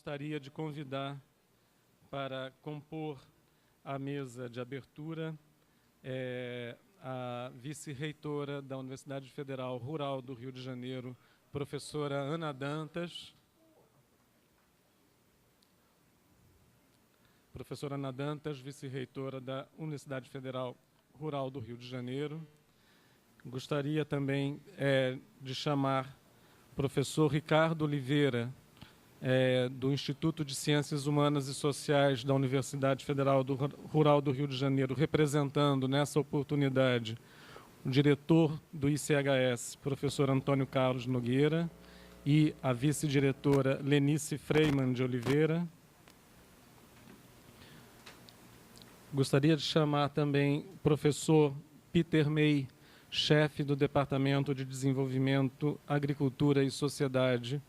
gostaria de convidar para compor a mesa de abertura a vice-reitora da Universidade Federal Rural do Rio de Janeiro, professora Ana Dantas. Professora Ana Dantas, vice-reitora da Universidade Federal Rural do Rio de Janeiro. Gostaria também de chamar o professor Ricardo Oliveira, do Instituto de Ciências Humanas e Sociais da Universidade Federal Rural do Rio de Janeiro, representando nessa oportunidade o diretor do ICHS, professor Antônio Carlos Nogueira, e a vice-diretora Lenice Freiman de Oliveira. Gostaria de chamar também o professor Peter May, chefe do Departamento de Desenvolvimento, Agricultura e Sociedade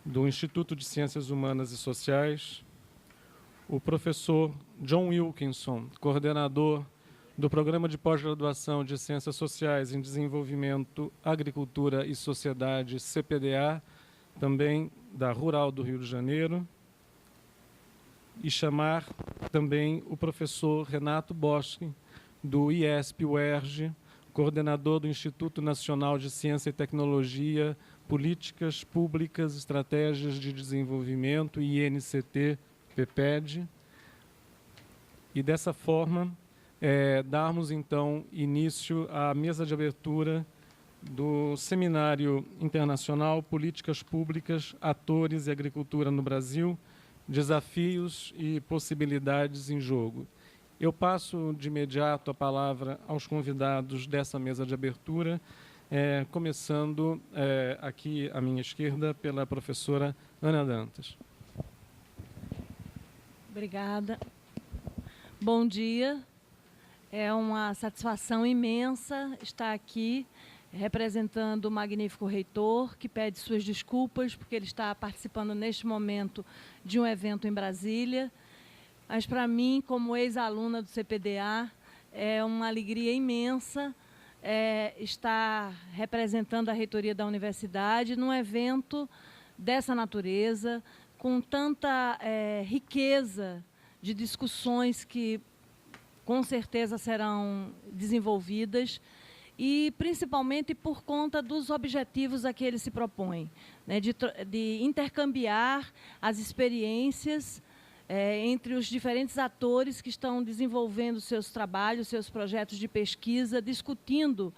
do Instituto de Ciências Humanas e Sociais, o professor John Wilkinson, coordenador do Programa de Pós-Graduação de Ciências Sociais em Desenvolvimento, Agricultura e Sociedade, CPDA, também da Rural do Rio de Janeiro, e chamar também o professor Renato Boschi, do IESP-UERJ, coordenador do Instituto Nacional de Ciência e Tecnologia, Políticas Públicas, Estratégias de Desenvolvimento, INCT, PEPED. E dessa forma, darmos então início à mesa de abertura do Seminário Internacional Políticas Públicas, Atores e Agricultura no Brasil, Desafios e Possibilidades em Jogo. Eu passo de imediato a palavra aos convidados dessa mesa de abertura, começando aqui à minha esquerda pela professora Ana Dantas. Obrigada. Bom dia. É uma satisfação imensa estar aqui representando o magnífico reitor, que pede suas desculpas porque ele está participando neste momento de um evento em Brasília. Mas para mim, como ex-aluna do CPDA, é uma alegria imensa estar representando a reitoria da universidade num evento dessa natureza, com tanta riqueza de discussões que com certeza serão desenvolvidas, e principalmente por conta dos objetivos a que ele se propõe, né, de intercambiar as experiências entre os diferentes atores que estão desenvolvendo seus trabalhos, seus projetos de pesquisa, discutindo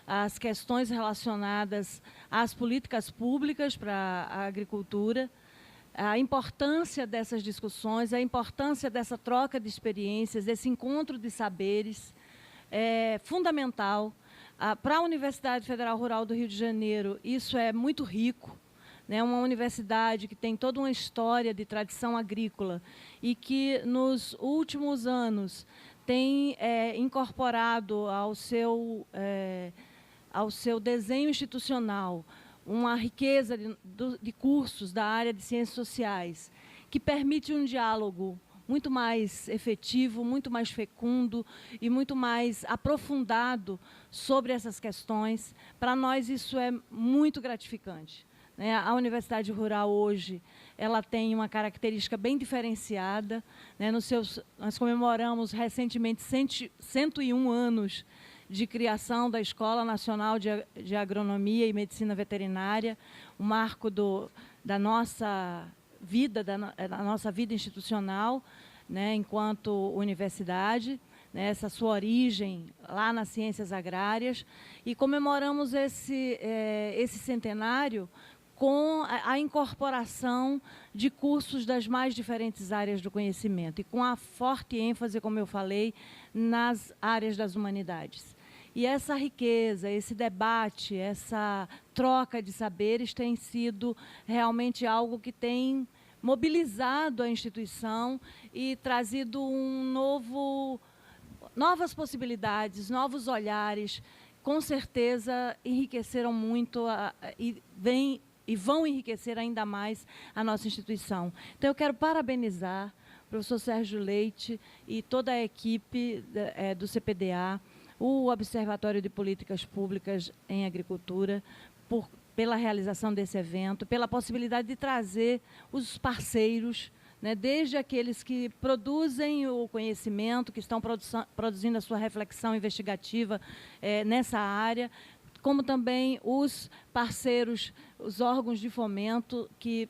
as questões relacionadas às políticas públicas para a agricultura, a importância dessas discussões, a importância dessa troca de experiências, desse encontro de saberes, é fundamental. Para a Universidade Federal Rural do Rio de Janeiro, isso é muito rico, né? Uma universidade que tem toda uma história de tradição agrícola e que, nos últimos anos, tem incorporado ao seu desenho institucional uma riqueza de cursos da área de ciências sociais, que permite um diálogo muito mais efetivo, muito mais fecundo e muito mais aprofundado sobre essas questões. Para nós isso é muito gratificante, né? A Universidade Rural hoje ela tem uma característica bem diferenciada, né? Nós comemoramos recentemente 101 anos de criação da Escola Nacional de Agronomia e Medicina Veterinária, um marco da nossa vida, da nossa vida institucional, né, enquanto universidade, né, essa sua origem lá nas ciências agrárias, e comemoramos esse centenário com a incorporação de cursos das mais diferentes áreas do conhecimento e com a forte ênfase, como eu falei, nas áreas das humanidades. E essa riqueza, esse debate, essa troca de saberes tem sido realmente algo que tem mobilizado a instituição e trazido novas possibilidades, novos olhares. Com certeza enriqueceram muito e vão enriquecer ainda mais a nossa instituição. Então, eu quero parabenizar o professor Sérgio Leite e toda a equipe do CPDA, o Observatório de Políticas Públicas em Agricultura, pela realização desse evento, pela possibilidade de trazer os parceiros, né, desde aqueles que produzem o conhecimento, que estão produzindo a sua reflexão investigativa nessa área, como também os parceiros, os órgãos de fomento que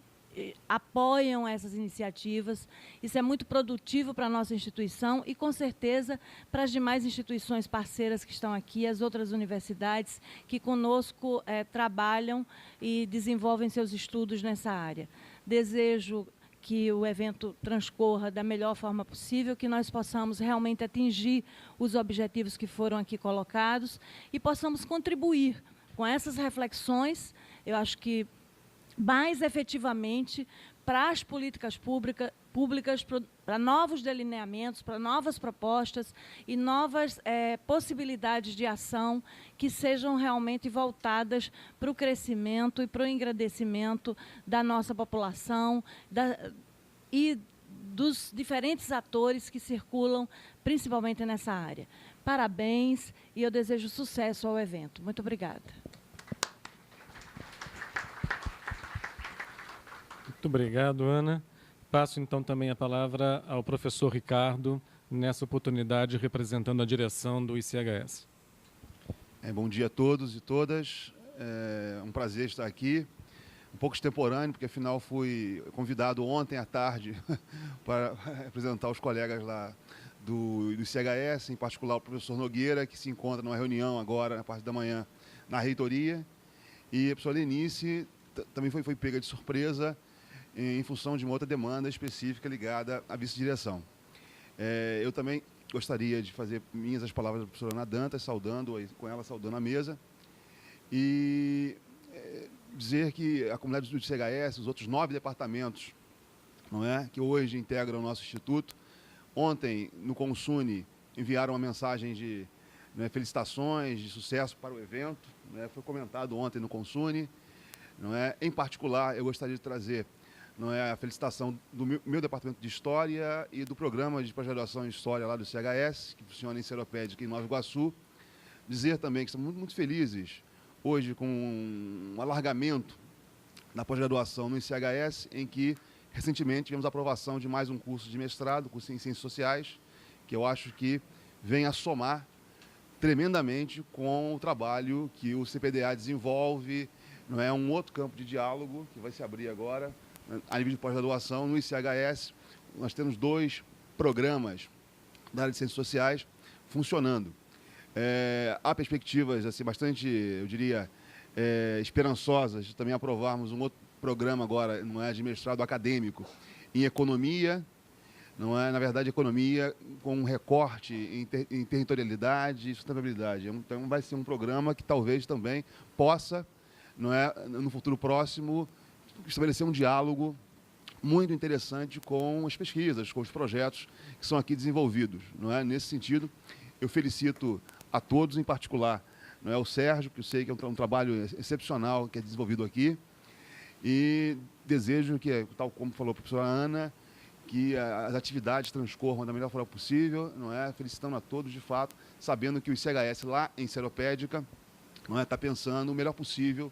apoiam essas iniciativas. Isso é muito produtivo para a nossa instituição e, com certeza, para as demais instituições parceiras que estão aqui, as outras universidades que conosco trabalham e desenvolvem seus estudos nessa área. Desejo que o evento transcorra da melhor forma possível, que nós possamos realmente atingir os objetivos que foram aqui colocados e possamos contribuir com essas reflexões, eu acho que mais efetivamente para as políticas públicas, para novos delineamentos, para novas propostas e novas possibilidades de ação que sejam realmente voltadas para o crescimento e para o engrandecimento da nossa população e dos diferentes atores que circulam, principalmente nessa área. Parabéns e eu desejo sucesso ao evento. Muito obrigada. Muito obrigado, Ana. Passo, então, também a palavra ao professor Ricardo, nessa oportunidade representando a direção do ICHS. Bom dia a todos e todas. É um prazer estar aqui. Um pouco extemporâneo, porque, afinal, fui convidado ontem à tarde para representar os colegas lá do ICHS, em particular o professor Nogueira, que se encontra numa reunião agora, na parte da manhã, na reitoria. E a professora Lenice também foi pega de surpresa, em função de uma outra demanda específica ligada à vice-direção. Eu também gostaria de fazer minhas as palavras da professora Ana Dantas, com ela saudando a mesa, e dizer que a comunidade do ICHS, os outros 9 departamentos, não é, que hoje integram o nosso instituto, ontem, no Consune, enviaram uma mensagem de felicitações, de sucesso para o evento, foi comentado ontem no Consune. Em particular, eu gostaria de trazer a felicitação do meu departamento de História e do programa de pós-graduação em História lá do ICHS, que funciona em Seropédica, em Nova Iguaçu. Dizer também que estamos muito felizes hoje com um alargamento na pós-graduação no ICHS, em que recentemente tivemos a aprovação de mais um curso de mestrado, curso em Ciências Sociais, que eu acho que vem a somar tremendamente com o trabalho que o CPDA desenvolve. Um outro campo de diálogo que vai se abrir agora, a nível de pós-graduação. No ICHS, nós temos 2 programas da área de Ciências Sociais funcionando. Há perspectivas assim, bastante, eu diria, esperançosas de também aprovarmos um outro programa agora, de mestrado acadêmico em Economia, na verdade, Economia com um recorte em territorialidade e sustentabilidade. Então, vai ser um programa que talvez também possa, no futuro próximo, estabelecer um diálogo muito interessante com as pesquisas, com os projetos que são aqui desenvolvidos. Nesse sentido, eu felicito a todos, em particular o Sérgio, que eu sei que é um trabalho excepcional que é desenvolvido aqui, e desejo que, tal como falou a professora Ana, que as atividades transcorram da melhor forma possível, felicitando a todos, de fato, sabendo que o ICHS lá em Seropédica está pensando o melhor possível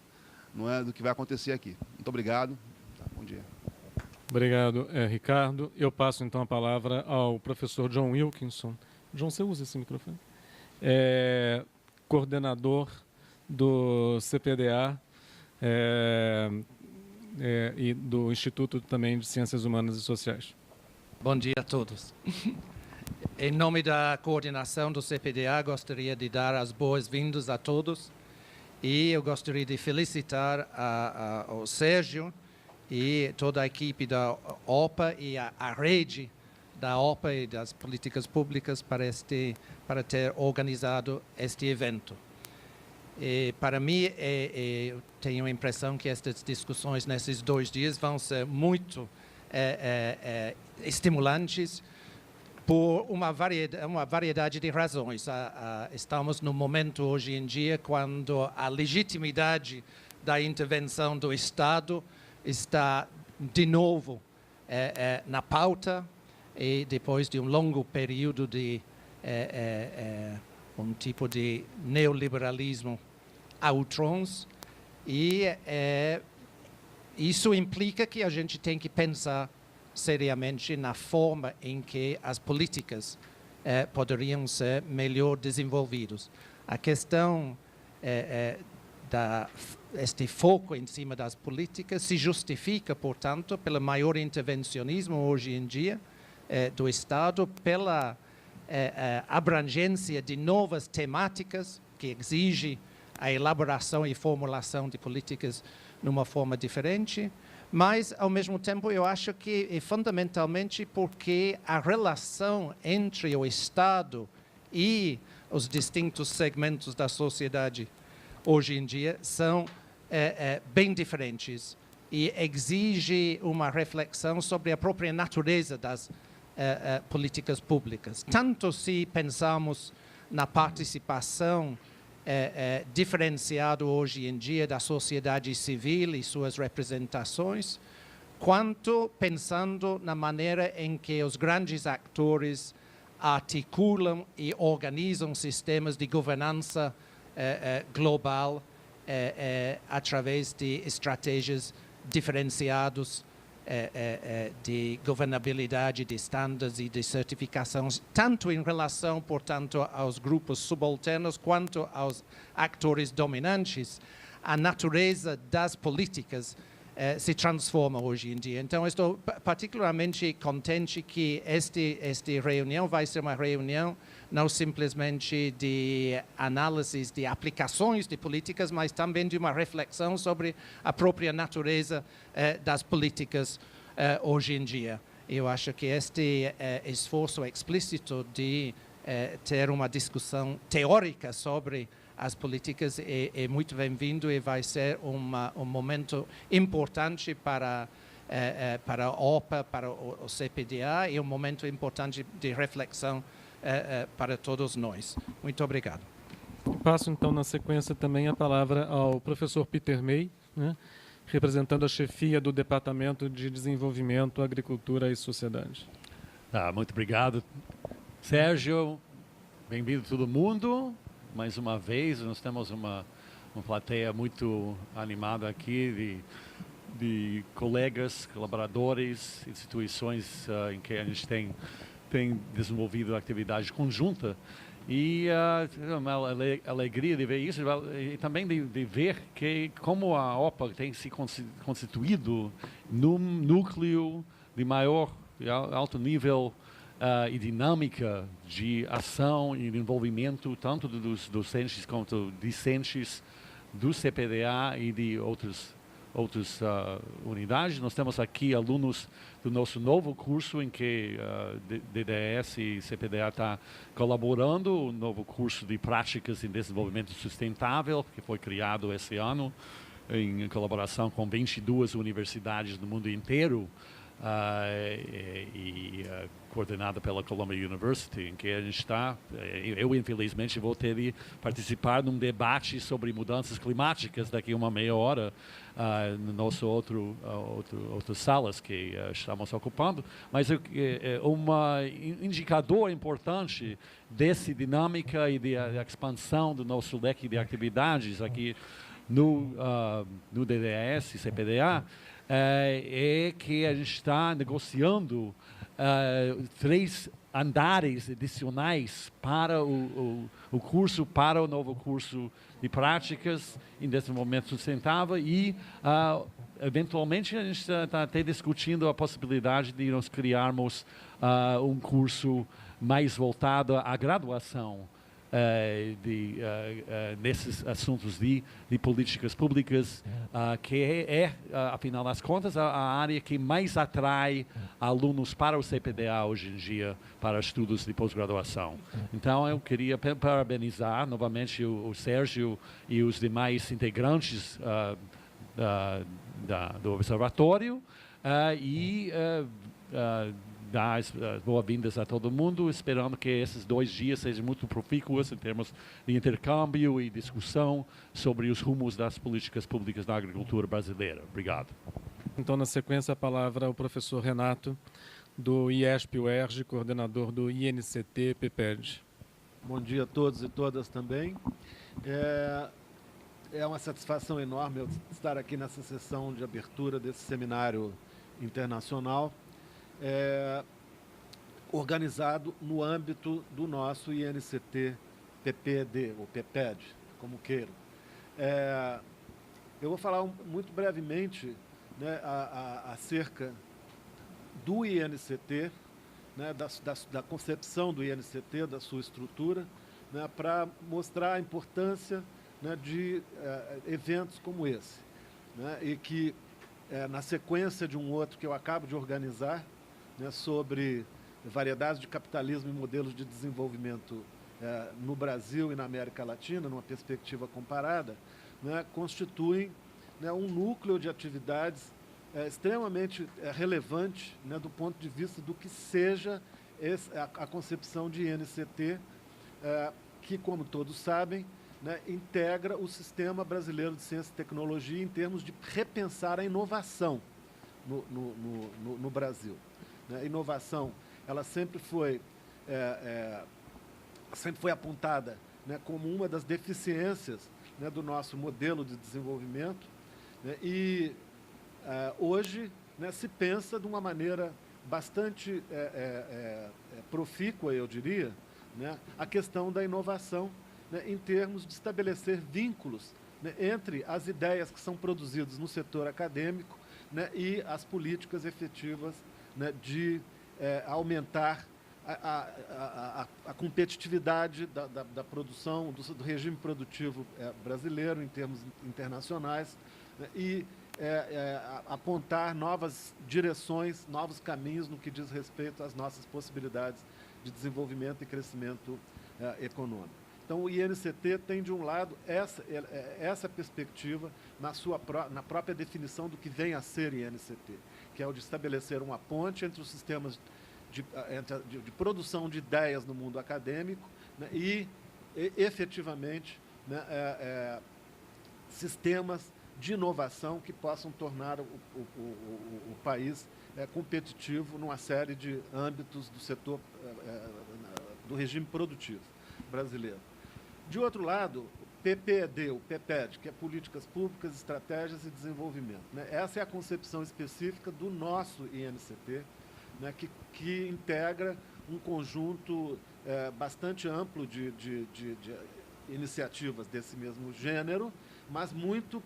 do que vai acontecer aqui. Muito obrigado. Bom dia. Obrigado, Ricardo. Eu passo, então, a palavra ao professor John Wilkinson. John, você usa esse microfone? Coordenador do CPDA e do Instituto também de Ciências Humanas e Sociais. Bom dia a todos. Em nome da coordenação do CPDA, gostaria de dar as boas-vindas a todos. E eu gostaria de felicitar o Sérgio e toda a equipe da OPA e a rede da OPA e das políticas públicas para ter organizado este evento. E para mim, eu tenho a impressão que estas discussões nesses 2 dias vão ser muito estimulantes por uma variedade de razões. Estamos num momento hoje em dia quando a legitimidade da intervenção do Estado está de novo na pauta, e depois de um longo período de um tipo de neoliberalismo a outrons, E isso implica que a gente tem que pensar seriamente na forma em que as políticas poderiam ser melhor desenvolvidas. A questão este foco em cima das políticas se justifica, portanto, pelo maior intervencionismo hoje em dia do Estado, pela abrangência de novas temáticas que exige a elaboração e formulação de políticas numa forma diferente, mas, ao mesmo tempo, eu acho que é fundamentalmente porque a relação entre o Estado e os distintos segmentos da sociedade hoje em dia são bem diferentes e exige uma reflexão sobre a própria natureza das políticas públicas. Tanto se pensamos na participação diferenciada hoje em dia da sociedade civil e suas representações, quanto pensando na maneira em que os grandes atores articulam e organizam sistemas de governança global através de estratégias diferenciadas de governabilidade, de estándares e de certificações, tanto em relação, portanto, aos grupos subalternos quanto aos atores dominantes. A natureza das políticas se transforma hoje em dia. Então, estou particularmente contente que esta reunião vai ser uma reunião não simplesmente de análises de aplicações de políticas, mas também de uma reflexão sobre a própria natureza das políticas hoje em dia. Eu acho que este esforço explícito de ter uma discussão teórica sobre as políticas é muito bem-vindo e vai ser um momento importante para a OPA, para o CPDA, e um momento importante de reflexão para todos nós. Muito obrigado. Passo, então, na sequência também a palavra ao professor Peter May, né, representando a chefia do Departamento de Desenvolvimento, Agricultura e Sociedade. Muito obrigado, Sérgio. Bem-vindo todo mundo. Mais uma vez, nós temos uma plateia muito animada aqui de colegas, colaboradores, instituições em que a gente tem desenvolvido atividade conjunta, e uma alegria de ver isso, e também de ver que como a OPA tem se constituído num núcleo de maior alto nível e dinâmica de ação e de envolvimento tanto dos docentes quanto discentes do CPDA e de outras unidades. Nós temos aqui alunos do nosso novo curso em que DDS e CPDA está colaborando, o novo curso de Práticas em Desenvolvimento Sustentável, que foi criado esse ano em colaboração com 22 universidades do mundo inteiro, coordenada pela Columbia University, em que a gente está. Eu, infelizmente, vou ter de participar num debate sobre mudanças climáticas daqui a uma meia hora, no nosso outras salas que estamos ocupando. Mas um indicador importante dessa dinâmica e da expansão do nosso leque de atividades aqui no DDS e CPDA é que a gente está negociando 3 andares adicionais para o curso, para o novo curso de práticas em desenvolvimento sustentável, e eventualmente a gente está até discutindo a possibilidade de nós criarmos um curso mais voltado à graduação nesses assuntos de políticas públicas, que afinal das contas, a área que mais atrai alunos para o CPDA hoje em dia, para estudos de pós-graduação. Então, eu queria parabenizar novamente o Sérgio e os demais integrantes do Observatório e dar as boas-vindas a todo mundo, esperando que esses 2 dias sejam muito profícuos em termos de intercâmbio e discussão sobre os rumos das políticas públicas da agricultura brasileira. Obrigado. Então, na sequência, a palavra ao professor Renato, do IESP-UERJ, coordenador do INCT-PPED. Bom dia a todos e todas também. É uma satisfação enorme eu estar aqui nessa sessão de abertura desse seminário internacional, organizado no âmbito do nosso INCT PPD, ou PPED, como queiram. Eu vou falar muito brevemente, né, acerca do INCT, né, da concepção do INCT, da sua estrutura, né, para mostrar a importância, né, de eventos como esse, né, e que, na sequência de um outro que eu acabo de organizar, né, sobre variedades de capitalismo e modelos de desenvolvimento no Brasil e na América Latina, numa perspectiva comparada, né, constituem, né, um núcleo de atividades extremamente relevante, né, do ponto de vista do que seja a concepção de INCT, que, como todos sabem, né, integra o sistema brasileiro de ciência e tecnologia em termos de repensar a inovação no Brasil. Né? A inovação, ela sempre foi apontada, né, como uma das deficiências, né, do nosso modelo de desenvolvimento, né, e hoje, né, se pensa de uma maneira bastante profícua, eu diria, né, a questão da inovação, né, em termos de estabelecer vínculos, né, entre as ideias que são produzidas no setor acadêmico, né, e as políticas efetivas, né, de aumentar a competitividade da produção, do regime produtivo brasileiro em termos internacionais, né, e apontar novas direções, novos caminhos no que diz respeito às nossas possibilidades de desenvolvimento e crescimento econômico. Então, o INCT tem, de um lado, essa perspectiva na própria definição do que vem a ser INCT, que é o de estabelecer uma ponte entre os sistemas de produção de ideias no mundo acadêmico, né, e efetivamente, né, sistemas de inovação que possam tornar o país competitivo numa série de âmbitos do setor, do regime produtivo brasileiro. De outro lado, PPED, o PPED, que é Políticas Públicas, Estratégias e Desenvolvimento. Né? Essa é a concepção específica do nosso INCT, né, que integra um conjunto bastante amplo de iniciativas desse mesmo gênero, mas muito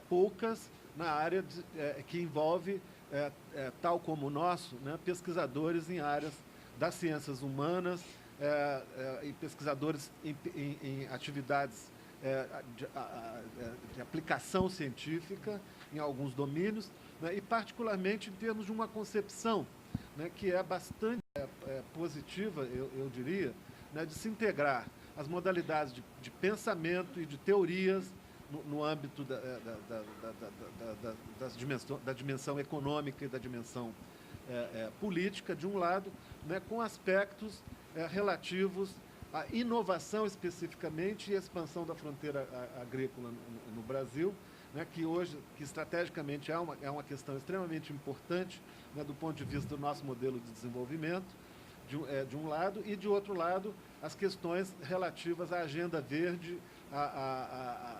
poucas na área que envolve, tal como o nosso, né, pesquisadores em áreas das ciências humanas, e pesquisadores em atividades de aplicação científica em alguns domínios, né, e particularmente em termos de uma concepção, né, que é bastante positiva, eu diria, né, de se integrar as modalidades de pensamento e de teorias no âmbito da dimensão econômica e da dimensão política, de um lado, né, com aspectos relativos à inovação especificamente e expansão da fronteira agrícola no Brasil, né, que estrategicamente é uma questão extremamente importante, né, do ponto de vista do nosso modelo de desenvolvimento, de um lado, e de outro lado, as questões relativas à agenda verde,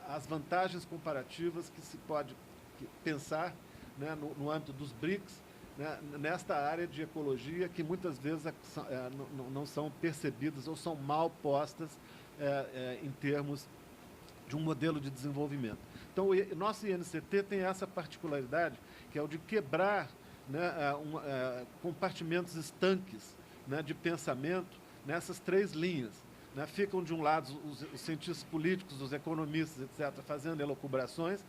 às vantagens comparativas que se pode pensar, né, no âmbito dos BRICS, né, nesta área de ecologia que muitas vezes não são percebidas ou são mal postas em termos de um modelo de desenvolvimento. Então, o nosso INCT tem essa particularidade, que é o de quebrar, né, compartimentos estanques, né, de pensamento nessas três linhas. Né? Ficam, de um lado, os cientistas políticos, os economistas, etc., fazendo elucubrações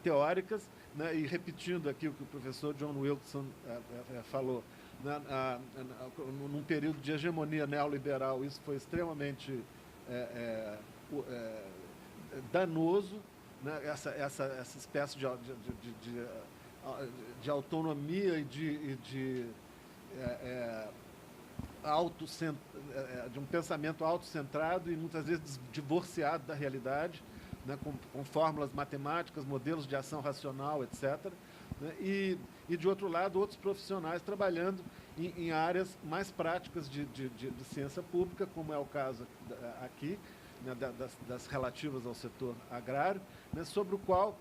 teóricas, né, e repetindo aqui o que o professor John Wilson falou, né, num período de hegemonia neoliberal, isso foi extremamente danoso, né, essa espécie de autonomia e de um pensamento autocentrado e muitas vezes divorciado da realidade, né, com fórmulas matemáticas, modelos de ação racional, etc. Né, e, de outro lado, outros profissionais trabalhando em áreas mais práticas de ciência pública, como é o caso aqui, né, das relativas ao setor agrário, né, sobre o qual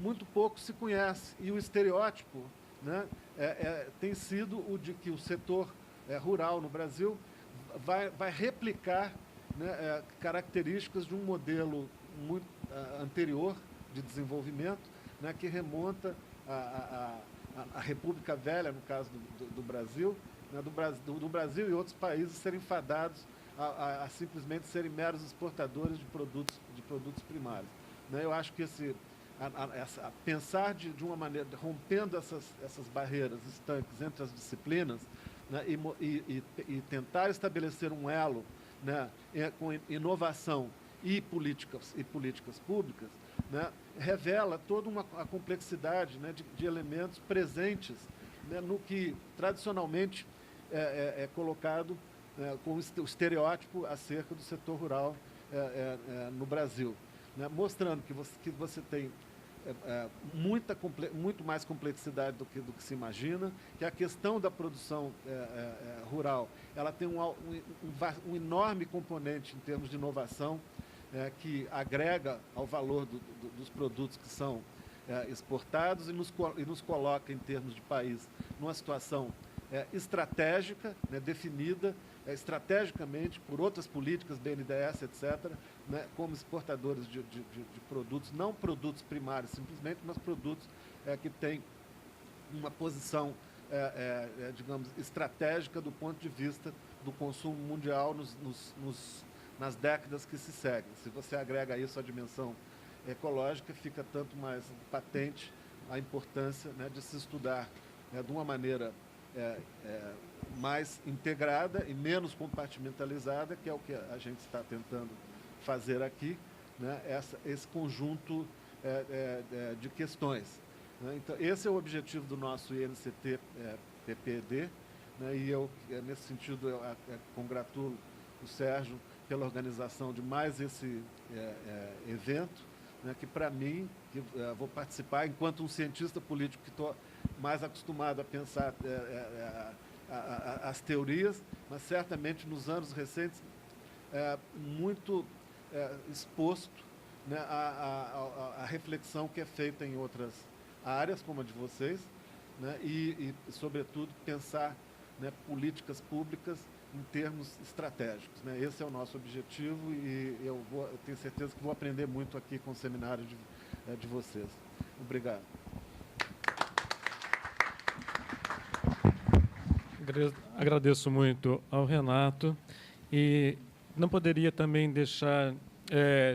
muito pouco se conhece. E o estereótipo, né, tem sido o de que o setor rural no Brasil vai replicar, né, características de um modelo muito anterior de desenvolvimento, né, que remonta à República Velha, no caso do Brasil, né, do Brasil e outros países serem fadados a simplesmente serem meros exportadores de produtos primários. Né, eu acho que pensar de uma maneira, rompendo essas barreiras estanques entre as disciplinas, né, e tentar estabelecer um elo, né, com inovação e políticas públicas, né, revela toda a complexidade, né, de elementos presentes, né, no que tradicionalmente é colocado com o estereótipo acerca do setor rural no Brasil, né, mostrando que você tem muito mais complexidade do que se imagina, que a questão da produção rural ela tem um enorme componente em termos de inovação, que agrega ao valor dos produtos que são exportados e nos coloca, em termos de país, numa situação estratégica, né, definida estrategicamente por outras políticas, BNDES, etc., né, como exportadores de produtos, não produtos primários simplesmente, mas produtos que têm uma posição, digamos, estratégica do ponto de vista do consumo mundial nas décadas que se seguem. Se você agrega a isso a dimensão ecológica, fica tanto mais patente a importância, né, de se estudar de uma maneira mais integrada e menos compartimentalizada, que é o que a gente está tentando fazer aqui, né, esse conjunto de questões. Né? Então, esse é o objetivo do nosso INCT-PPD, né, e eu, nesse sentido, eu congratulo o Sérgio pela organização de mais esse evento, né, que, para mim, vou participar enquanto um cientista político que estou mais acostumado a pensar as teorias, mas certamente nos anos recentes muito exposto, né, à reflexão que é feita em outras áreas, como a de vocês, né, e sobretudo, pensar, né, políticas públicas em termos estratégicos. Né? Esse é o nosso objetivo e eu tenho certeza que vou aprender muito aqui com o seminário de vocês. Obrigado. Agradeço muito ao Renato e não poderia também deixar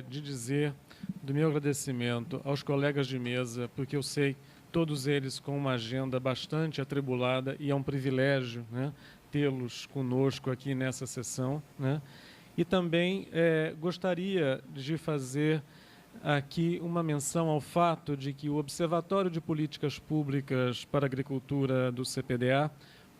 de dizer do meu agradecimento aos colegas de mesa, porque eu sei todos eles com uma agenda bastante atribulada e é um privilégio, né, tê-los conosco aqui nessa sessão, né? E também gostaria de fazer aqui uma menção ao fato de que o Observatório de Políticas Públicas para a Agricultura do CPDA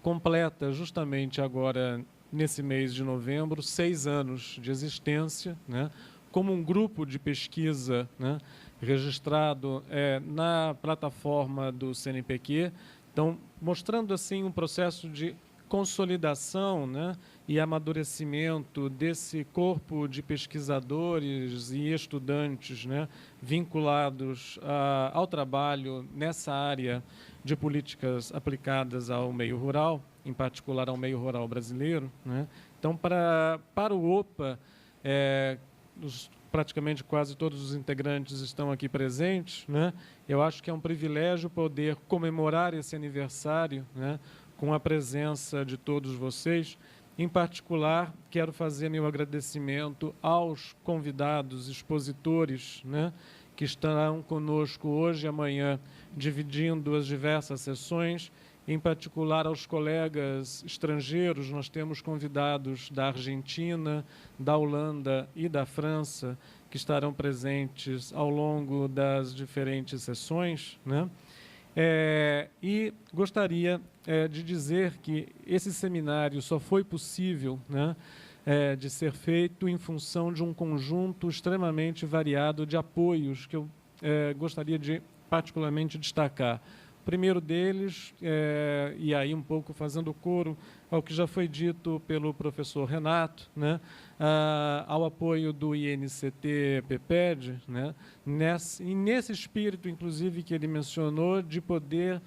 completa justamente agora, nesse mês de novembro, 6 anos de existência, né, como um grupo de pesquisa, né, registrado na plataforma do CNPq, então, mostrando assim um processo de consolidação, né, e amadurecimento desse corpo de pesquisadores e estudantes, né, vinculados ao trabalho nessa área de políticas aplicadas ao meio rural, em particular ao meio rural brasileiro, né. Então, para o OPA, praticamente quase todos os integrantes estão aqui presentes, né. Eu acho que é um privilégio poder comemorar esse aniversário, né, com a presença de todos vocês. Em particular, quero fazer meu agradecimento aos convidados, expositores, né, que estarão conosco hoje e amanhã, dividindo as diversas sessões. Em particular, aos colegas estrangeiros, nós temos convidados da Argentina, da Holanda e da França, que estarão presentes ao longo das diferentes sessões, né? E gostaria de dizer que esse seminário só foi possível, né, de ser feito em função de um conjunto extremamente variado de apoios que eu gostaria de particularmente destacar. primeiro deles, e aí um pouco fazendo coro ao que já foi dito pelo professor Renato, né, ao apoio do INCT-PPED, né, nesse espírito, inclusive, que ele mencionou, de poder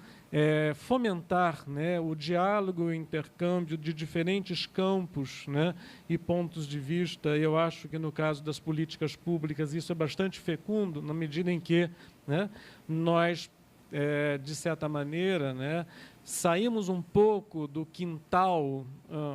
fomentar, né, o diálogo e o intercâmbio de diferentes campos, né, e pontos de vista. Eu acho que, no caso das políticas públicas, isso é bastante fecundo, na medida em que, né, nós, de certa maneira, né, saímos um pouco do quintal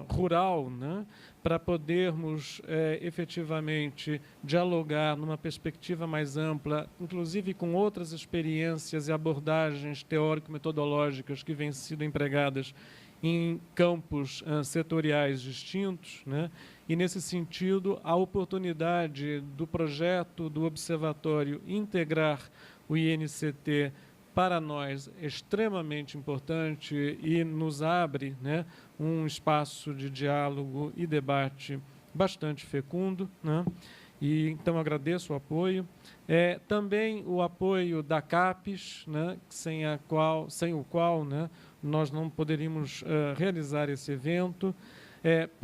rural, né, para podermos efetivamente dialogar numa perspectiva mais ampla, inclusive com outras experiências e abordagens teórico-metodológicas que vêm sido empregadas em campos setoriais distintos, né? E, nesse sentido, a oportunidade do projeto do Observatório integrar o INCT para nós é extremamente importante e nos abre, né, um espaço de diálogo e debate bastante fecundo, né? E, então, agradeço o apoio. Também o apoio da CAPES, né, sem o qual, né, nós não poderíamos realizar esse evento.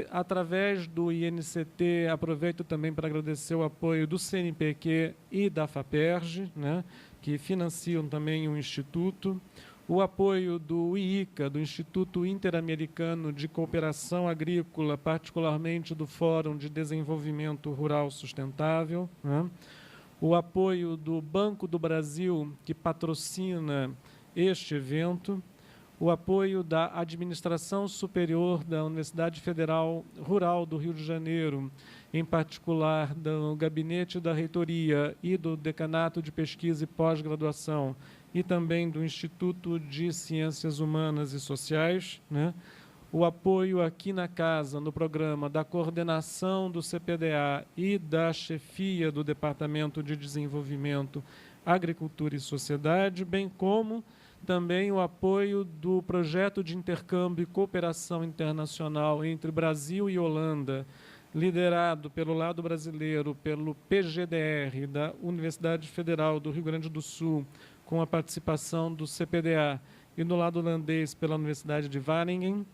Através do INCT, aproveito também para agradecer o apoio do CNPq e da FAPERJ, né, que financiam também o Instituto, o apoio do IICA, do Instituto Interamericano de Cooperação Agrícola, particularmente do Fórum de Desenvolvimento Rural Sustentável, né, o apoio do Banco do Brasil, que patrocina este evento, o apoio da Administração Superior da Universidade Federal Rural do Rio de Janeiro, em particular do Gabinete da Reitoria e do Decanato de Pesquisa e Pós-Graduação, e também do Instituto de Ciências Humanas e Sociais, né? O apoio aqui na casa, no programa da coordenação do CPDA e da chefia do Departamento de Desenvolvimento, Agricultura e Sociedade, bem como também o apoio do projeto de intercâmbio e cooperação internacional entre Brasil e Holanda, liderado pelo lado brasileiro, pelo PGDR, da Universidade Federal do Rio Grande do Sul, com a participação do CPDA, e no lado holandês pela Universidade de Wageningen.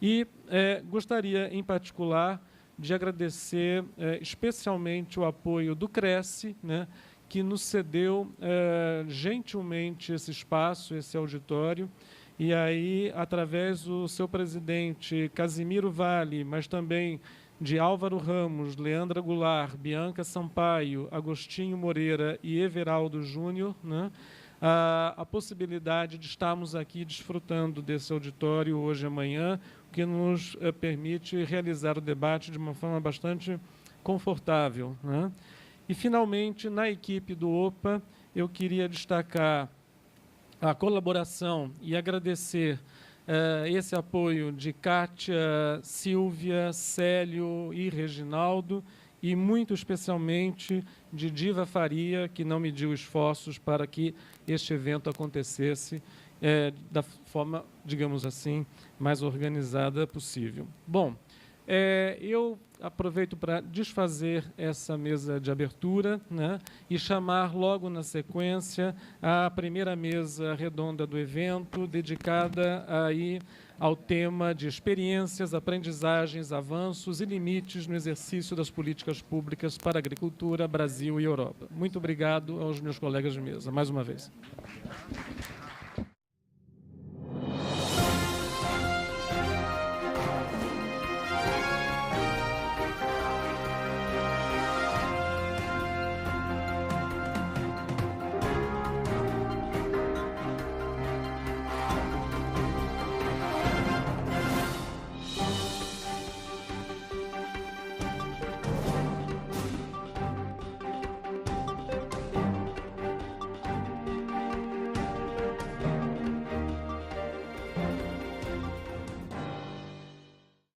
E gostaria, em particular, de agradecer especialmente o apoio do Cresce, né, que nos cedeu gentilmente esse espaço, esse auditório, e aí, através do seu presidente Casimiro Vale, mas também de Álvaro Ramos, Leandra Goulart, Bianca Sampaio, Agostinho Moreira e Everaldo Júnior, né, a possibilidade de estarmos aqui desfrutando desse auditório hoje e amanhã, o que nos permite realizar o debate de uma forma bastante confortável, né? E, finalmente, na equipe do OPA, eu queria destacar a colaboração e agradecer esse apoio de Kátia, Silvia, Célio e Reginaldo, e muito especialmente de Diva Faria, que não mediu esforços para que este evento acontecesse da forma, digamos assim, mais organizada possível. Bom, eu aproveito para desfazer essa mesa de abertura, né, e chamar logo na sequência a primeira mesa redonda do evento, dedicada aí ao tema de experiências, aprendizagens, avanços e limites no exercício das políticas públicas para a agricultura, Brasil e Europa. Muito obrigado aos meus colegas de mesa, mais uma vez.